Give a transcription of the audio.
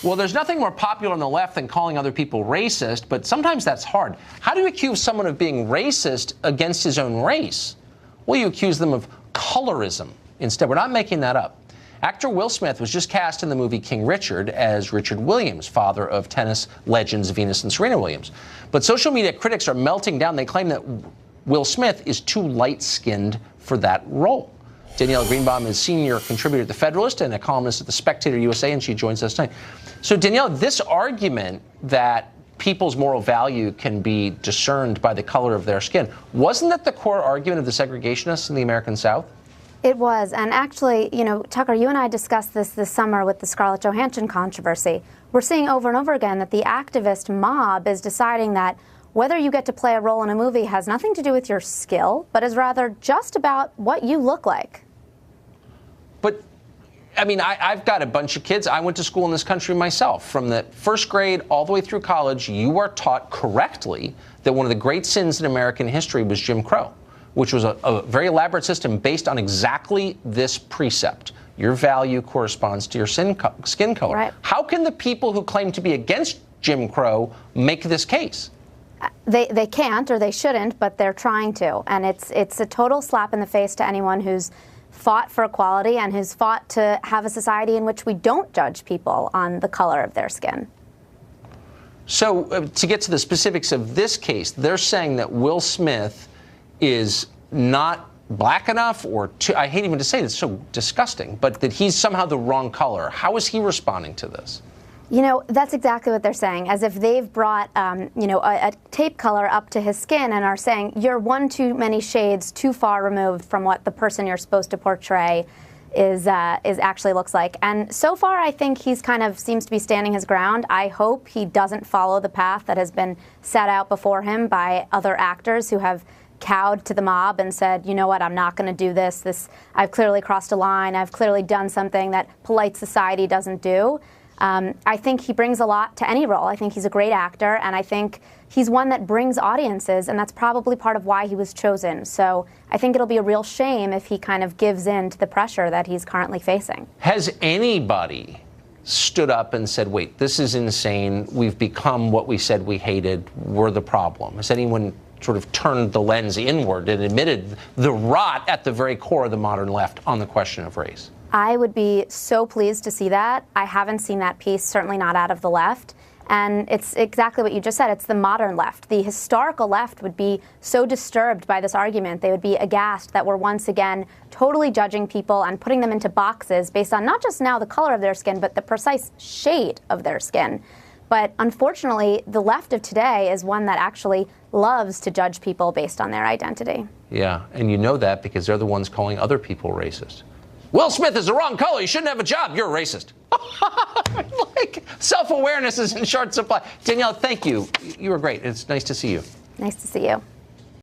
Well, there's nothing more popular on the left than calling other people racist, but sometimes that's hard. How do you accuse someone of being racist against his own race? Well, you accuse them of colorism instead. We're not making that up. Actor Will Smith was just cast in the movie King Richard as Richard Williams, father of tennis legends Venus and Serena Williams. But social media critics are melting down. They claim that Will Smith is too light-skinned for that role. Daniella Greenbaum is senior contributor at The Federalist and a columnist at The Spectator USA, and she joins us tonight. So, Daniella, this argument that people's moral value can be discerned by the color of their skin, wasn't that the core argument of the segregationists in the American South? It was. And actually, you know, Tucker, you and I discussed this summer with the Scarlett Johansson controversy. We're seeing over and over again that the activist mob is deciding that whether you get to play a role in a movie has nothing to do with your skill, but is rather just about what you look like. But, I mean, I've got a bunch of kids. I went to school in this country myself. From the first grade all the way through college, you are taught correctly that one of the great sins in American history was Jim Crow, which was a very elaborate system based on exactly this precept. Your value corresponds to your skin color. Right. How can the people who claim to be against Jim Crow make this case? They can't, or they shouldn't, but they're trying to. And it's a total slap in the face to anyone who's fought for equality and who's fought to have a society in which we don't judge people on the color of their skin. So to get to the specifics of this case, they're saying that Will Smith is not black enough, or I hate even to say it, it's so disgusting, but that he's somehow the wrong color. How is he responding to this? You know, that's exactly what they're saying, as if they've brought, you know, a tape color up to his skin and are saying, you're one too many shades too far removed from what the person you're supposed to portray is actually looks like. And so far, I think he's kind of seems to be standing his ground. I hope he doesn't follow the path that has been set out before him by other actors who have cowed to the mob and said, you know what, I'm not going to do this. I've clearly crossed a line. I've clearly done something that polite society doesn't do. I think he brings a lot to any role. I think he's a great actor, and I think he's one that brings audiences, and that's probably part of why he was chosen. So I think it'll be a real shame if he kind of gives in to the pressure that he's currently facing. Has anybody stood up and said, wait, this is insane, we've become what we said we hated, we're the problem? Has anyone sort of turned the lens inward and admitted the rot at the very core of the modern left on the question of race? I would be so pleased to see that. I haven't seen that piece, certainly not out of the left. And it's exactly what you just said. It's the modern left. The historical left would be so disturbed by this argument. They would be aghast that we're once again totally judging people and putting them into boxes based on not just now the color of their skin, but the precise shade of their skin. But unfortunately, the left of today is one that actually loves to judge people based on their identity. Yeah, and you know that because they're the ones calling other people racist. Will Smith is the wrong color. You shouldn't have a job. You're a racist. Like, self-awareness is in short supply. Danielle, thank you. You were great. It's nice to see you. Nice to see you.